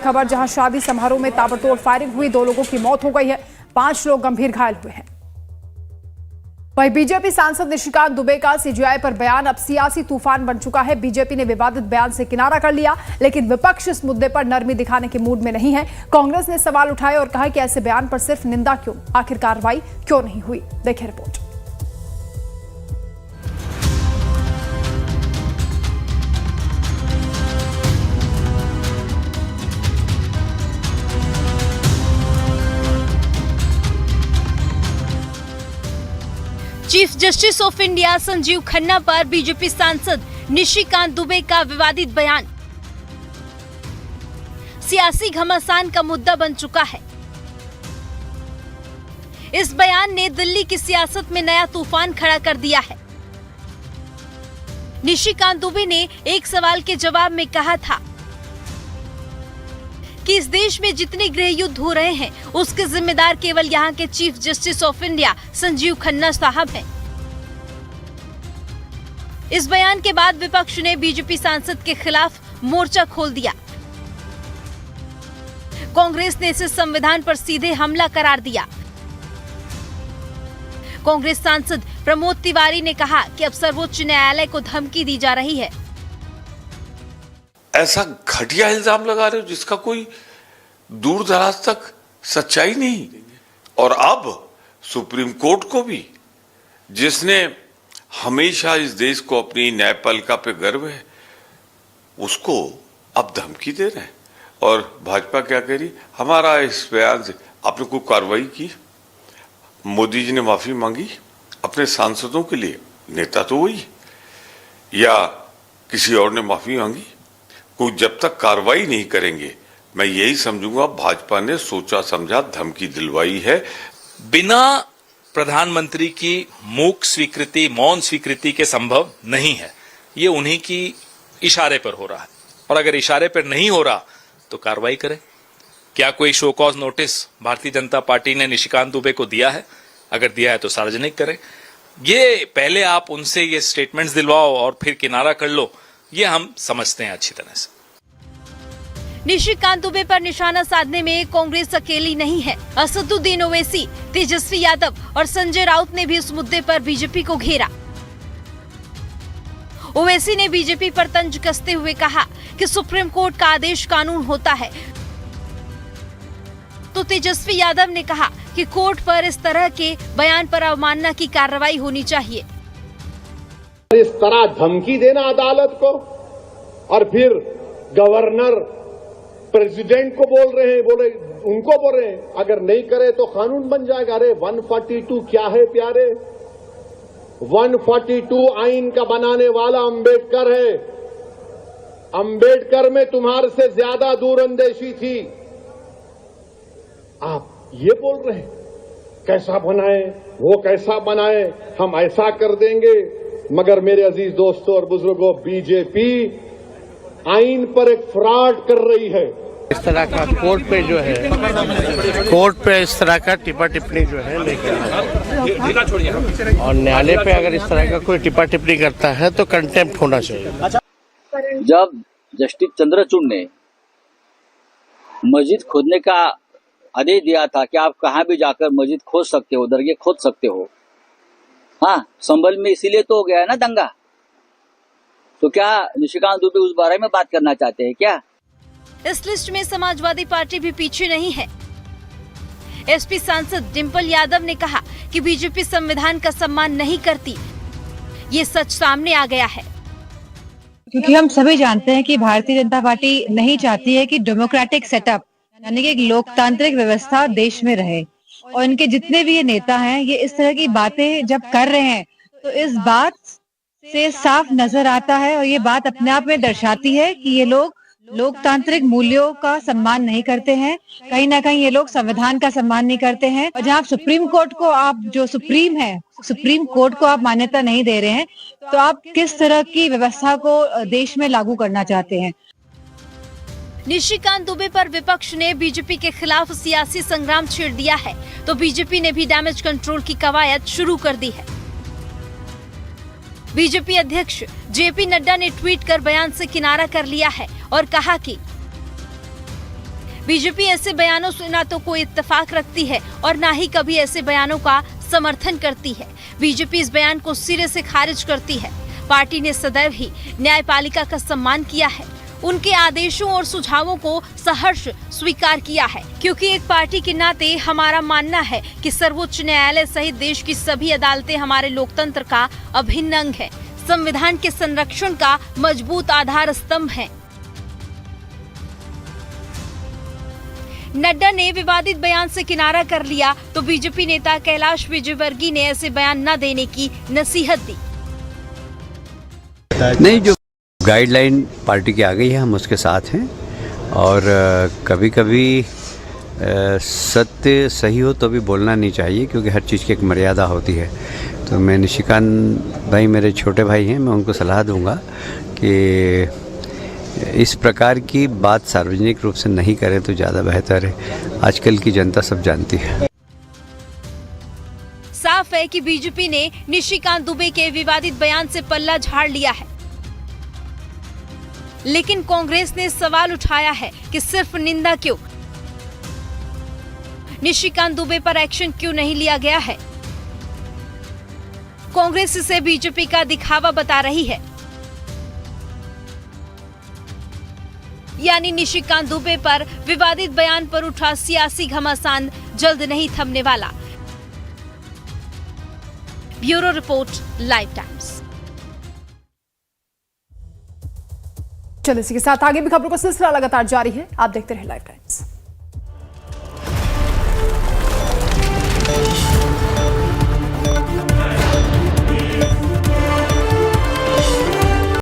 खबर जहां शादी समारोह में ताबड़तोड़ फायरिंग हुई, 2 लोगों की मौत हो गई है, 5 लोग गंभीर घायल हुए हैं। वहीं बीजेपी सांसद निशिकांत दुबे का सीजेआई पर बयान अब सियासी तूफान बन चुका है। बीजेपी ने विवादित बयान से किनारा कर लिया, लेकिन विपक्ष इस मुद्दे पर नरमी दिखाने के मूड में नहीं है। कांग्रेस ने सवाल उठाए और कहा कि ऐसे बयान पर सिर्फ निंदा क्यों, आखिर कार्रवाई क्यों नहीं हुई। देखिए report. Chief justice of India Sanjeev Khanna पर बीजेपी सांसद निशिकांत दुबे का विवादित बयान सियासी घमासान का मुद्दा बन चुका है। इस बयान ने दिल्ली की सियासत में नया तूफान खड़ा कर दिया है। निशिकांत दुबे ने एक सवाल के जवाब में कहा था कि इस देश में जितने गृह युद्ध हो रहे हैं उसके जिम्मेदार केवल यहाँ के chief justice of India Sanjeev Khanna साहब हैं। इस बयान के बाद विपक्ष ने बीजेपी सांसद के खिलाफ मोर्चा खोल दिया। कांग्रेस ने इसे संविधान पर सीधे हमला करार दिया। कांग्रेस सांसद प्रमोद तिवारी ने कहा कि अब सर्वोच्च न्यायालय को धमकी दी जा रही है। ऐसा घटिया इल्जाम लगा रहे हो जिसका कोई दूर दराज तक सच्चाई नहीं। और अब सुप्रीम कोर्ट को भी, जिसने हमेशा इस देश को अपनी न्यायपालिका पे गर्व है, उसको अब धमकी दे रहे हैं। और भाजपा क्या कह रही, हमारा इस बयान से आपने कोई कार्रवाई की, मोदी जी ने माफी मांगी अपने सांसदों के लिए, नेता तो वही, या किसी और ने माफी मांगी? कोई जब तक कार्रवाई नहीं करेंगे, मैं यही समझूंगा भाजपा ने सोचा समझा धमकी दिलवाई है। बिना प्रधानमंत्री की मूक स्वीकृति, मौन स्वीकृति के संभव नहीं है। ये उन्हीं की इशारे पर हो रहा है, और अगर इशारे पर नहीं हो रहा तो कार्रवाई करें। क्या कोई show cause notice Bharatiya Janata party ने निशिकांत दुबे को दिया है? अगर दिया है तो सार्वजनिक करें। ये पहले आप उनसे ये स्टेटमेंट्स दिलवाओ और फिर किनारा कर लो, ये हम समझते हैं अच्छी तरह से। निशिकांत दुबे पर निशाना साधने में कांग्रेस अकेली नहीं है। असदुद्दीन ओवैसी, तेजस्वी यादव और संजय राउत ने भी इस मुद्दे पर बीजेपी को घेरा। ओवैसी ने बीजेपी पर तंज कसते हुए कहा कि सुप्रीम कोर्ट का आदेश कानून होता है, तो तेजस्वी यादव ने कहा कि कोर्ट पर इस तरह के बयान पर अवमानना की कार्रवाई होनी चाहिए। इस तरह धमकी देना अदालत को, और फिर गवर्नर प्रेसिडेंट को बोल रहे हैं, उनको बोल रहे हैं अगर नहीं करे तो कानून बन जाएगा। अरे 142 क्या है प्यारे? 142 आइन का बनाने वाला अंबेडकर है। अंबेडकर में तुम्हारे से ज्यादा दूरअंदेशी थी। आप ये बोल रहे हैं कैसा बनाए, वो कैसा बनाए, हम ऐसा कर देंगे। मगर मेरे अजीज दोस्तों और बुजुर्गों, बीजेपी आइन पर एक फ्रॉड कर रही है। इस तरह का कोर्ट पे जो है, कोर्ट पे इस तरह का टिप्पा टिप्पणी जो है लेकिन, और न्यायालय पे अगर इस तरह का कोई टिप्पा टिप्पणी करता है तो कंटेम्प्ट होना चाहिए। जब जस्टिस चंद्रचूड़ ने मस्जिद खोदने का आदेश दिया था कि आप कहाँ भी जाकर मस्जिद खोद सकते हो, दरगाह खोद सकते हो, हाँ, संभल में इसीलिए तो हो गया है ना दंगा। तो क्या निशिकांत दुबे उस बारे में बात करना चाहते हैं क्या? इस लिस्ट में समाजवादी पार्टी भी पीछे नहीं है। एसपी सांसद डिंपल यादव ने कहा कि बीजेपी संविधान का सम्मान नहीं करती। ये सच सामने आ गया है, क्योंकि हम सभी जानते हैं कि भारतीय जनता पार्टी नहीं चाहती है कि डेमोक्रेटिक सेटअप यानी कि एक लोकतांत्रिक व्यवस्था देश में रहे। और इनके जितने भी ये नेता हैं, ये इस तरह की बातें जब कर रहे हैं तो इस बात से साफ नजर आता है, और ये बात अपने आप में दर्शाती है कि ये लोग लोकतांत्रिक मूल्यों का सम्मान नहीं करते हैं। कहीं ना कहीं ये लोग संविधान का सम्मान नहीं करते हैं। और जहां सुप्रीम कोर्ट को, आप जो सुप्रीम है, सुप्रीम कोर्ट को आप मान्यता नहीं दे रहे हैं, तो आप किस तरह की व्यवस्था को देश में लागू करना चाहते हैं? निशिकांत दुबे पर विपक्ष ने बीजेपी के खिलाफ सियासी संग्राम छेड़ दिया है, तो बीजेपी ने भी डैमेज कंट्रोल की कवायद शुरू कर दी है। बीजेपी अध्यक्ष जेपी नड्डा ने ट्वीट कर बयान से किनारा कर लिया है और कहा कि बीजेपी ऐसे बयानों से ना तो कोई इत्तेफाक रखती है और ना ही कभी ऐसे बयानों का समर्थन करती है। बीजेपी इस बयान को सिरे से खारिज करती है। पार्टी ने सदैव ही न्यायपालिका का सम्मान किया है, उनके आदेशों और सुझावों को सहर्ष स्वीकार किया है, क्योंकि एक पार्टी के नाते हमारा मानना है कि सर्वोच्च न्यायालय सहित देश की सभी अदालतें हमारे लोकतंत्र का अभिन्न अंग है, संविधान के संरक्षण का मजबूत आधार स्तंभ है। नड्डा ने विवादित बयान से किनारा कर लिया तो बीजेपी नेता कैलाश विजयवर्गीय ने ऐसे बयान न देने की नसीहत दी। नहीं, जो गाइडलाइन पार्टी की आ गई है हम उसके साथ हैं और कभी कभी सत्य सही हो तो भी बोलना नहीं चाहिए, क्योंकि हर चीज़ की एक मर्यादा होती है। तो मैं निशिकांत भाई मेरे छोटे भाई हैं, मैं उनको सलाह दूंगा कि इस प्रकार की बात सार्वजनिक रूप से नहीं करें तो ज़्यादा बेहतर है। आजकल की जनता सब जानती है। साफ है कि बीजेपी ने निशिकांत दुबे के विवादित बयान से पल्ला झाड़ लिया है, लेकिन कांग्रेस ने सवाल उठाया है कि सिर्फ निंदा क्यों, निशिकांत दुबे पर एक्शन क्यों नहीं लिया गया है। कांग्रेस इसे बीजेपी का दिखावा बता रही है, यानी निशिकांत दुबे पर विवादित बयान पर उठा सियासी घमासान जल्द नहीं थमने वाला। Bureau report, live times. चलिए इसी के साथ आगे भी खबरों का सिलसिला लगातार जारी है, आप देखते रहे लाइव टाइम्स।